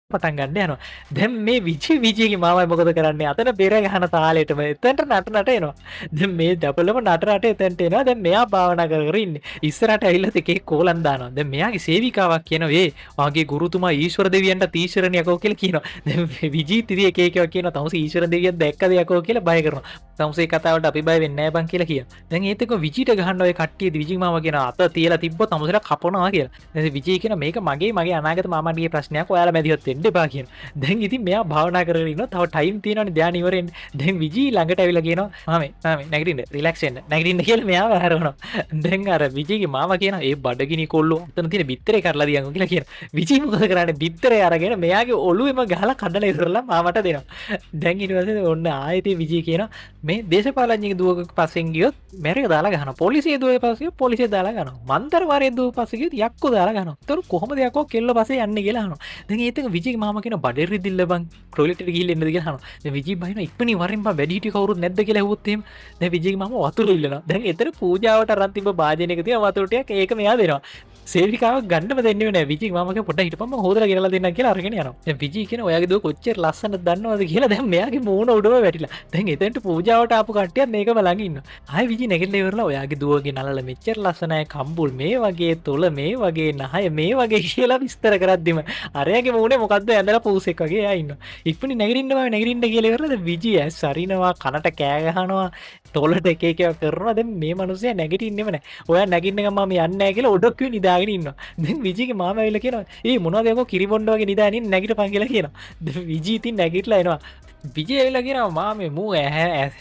පටන් ගන්න යනවා. දැන් මේ විජීගේ මාමයි මොකද කරන්නේ? අතන බෙර ගහන තාලෙටම එතනට නට එනවා. දැන් මේ ඩබලම නට එතනට එනවා. දැන් මෙයා භාවනා කර කර ඉන්නේ. ඉස්සරහට ඇවිල්ලා එකේ කෝලම් දානවා. දැන් මෙයාගේ සේවිකාවක් කියනවා "ඒ වාගේ ගුරුතුමා ඊශ්වර දෙවියන්ට තීශ්වරණිය යකෝ" කියලා කියනවා. දැන් විජී තිරිය එක එකව කියනවා. "තමුසේ ඊශ්වර දෙවියන් දැක්කද යකෝ" කියලා බය කරනවා. තමුසේ කතාවට අපි බය වෙන්නේ නැහැ බං කියලා කියනවා. දැන් ඒත් එක්ක විජීට ගහන්න ඔය කට්ටිය විජී මාමා කියන අත තියලා තිබ්බොත් තමුසේලා කපනවා කියලා. දැන් විජී කියන මේක මගේ අනාගත මාමාගේ ප්‍රශ්නයක්. ඔයාලා මැදිහත් වෙන්න එපා කියන. දැන් ඉතින් මෙයා භාවනා කරගෙන ඉන්නවා. තව ටයිම් තියෙනවනේ ධානය ඉවරෙන්න. දැන් විජී ළඟට ඇවිල්ලා කියනවා "මාමේ නැගිටින්න රිලැක්ස් වෙන්න. නැගිටින්න" කියලා මෙයාව හැරවනවා. දැන් අර විජීගේ මාමා කියනවා "ඒ බඩගිනි කොල්ලෝ අතන තියෙන බිත්තරේ කරලා දියන්කෝ" කියලා කියනවා. විජී මොකද කරන්නේ? බිත්තරේ අරගෙන මෙයාගේ ඔළුවෙම ගහලා කඩලා ඉවරලා මාමට දෙනවා. දැන් ඊට පස්සේ ඔන්න ආයෙත් විජී කියනවා මේ දේශපාලඥයෙක් දුවක පස්සෙන් ගියොත් මැරිය දාලා ගහනවා. පොලිසිය දුවේ පස්සේ පොලිසිය දාලා ගහනවා. මන්තරවාරයේ දුව පස්සේ ගියොත් යක්කෝ දාලා ගහනවා. ඒතර කොහොමද යකෝ කෙල්ල පස්සේ යන්නේ කියලා අහනවා. දැන් ඒත් එක විජීගේ මාමා කියන බඩේ රිදිල්ල බං ටොයිලට් එකට ගිහිල්ලා එන්නද කියලා අහනවා. දැන් විජී බහිනවා ඉක්මනින් වරෙන් බං වැඩිහිටිය කවුරුත් නැද්ද කියලා ඇහුවොත් එහෙම. දැන් විජීගේ මාමා වතුර ඉල්ලනවා. දැන් එතන පූජාවට අරන් තිබ්බ භාජනයක තියෙන වතුර ටිකක් ඒක මෙයා දෙනවා. සේවිකාවක් ගන්නම දෙන්නේ නැහැ. විජී මාමා කියන පොඩ්ඩක් හිටපන් මම හොදලා ගෙනලා දෙන්නම් කියලා අරගෙන යනවා. දැන් විජී කියන ඔයාගේ දුව කොච්චර ලස්සනද දන්නවද කියලා දැන් මෙයාගේ මූණ උඩම වැටිලා. දැන් එතෙන්ට පූජාවට ආපු කට්ටියත් මේකම ළඟ ඉන්නවා. ආයි විජී නැගිටලා ඉවරලා ඔයාගේ දුවගේ නලල මෙච්චර ලස්සනයි කම්බුල් මේ වගේ තොල මේ වගේ නහය මේ වගේ කියලා විස්තර කරද්දිම අරයාගේ මූණේ මොකද්ද ඇඳලා පූසෙක් වගේ එයා ඉන්නවා. ඉක්මනින් නැගිටින්න කියලා ඉවරලා දැන් විජී ඇස් අරිනවා කනට කෑ ගහනවා ටොලට එක එකව කරනවා. දැන් මේ මිනිස්සයා නැගිටින්නෙම නැහැ. ඔයා නැගිටින්න ගමන් මම යන්නේ නැහැ කියලා ඔඩොක්කුවේ නිදාගෙන ඉන්නවා. දැන් විජීගේ මාමා ඇවිල්ලා කියනවා "ඒ මොනවද යකෝ කිරිබොණ්ඩ වගේ නිදාගෙන නැගිටපන්" කියලා කියනවා. දැන් විජී ඉතින් නැගිටලා එනවා. විජී ඇවිල්ලා කියනවා "මාමේ මූ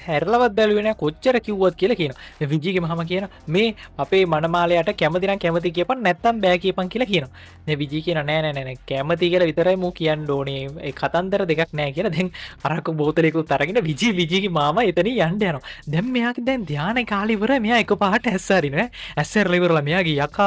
හැරලවත් බැලුවේ නැහැ කොච්චර කිව්වත්" කියලා කියනවා. දැන් විජීගේ මාමා කියනවා "මේ අපේ මනමාලයට කැමති නම් කැමති කියපන් නැත්තම් බෑ කියපන්" කියලා කියනවා. දැන් විජී කියනවා "නෑ කැමති කියලා විතරයි මූ කියන්න ඕනේ. ඒ කතන්දර දෙකක් නෑ" කියලා. දැන් අරක බෝතලයකුත් අරගෙන විජීගේ මාමා එතනින් යන්න යනවා. දැන් මෙයාගේ දැන් ධානය කාලේ ඉවරයි. මෙයා එකපාරට ඇස් අරිනවා. ඇස් අරලා ඉවරලා මෙයාගේ යකා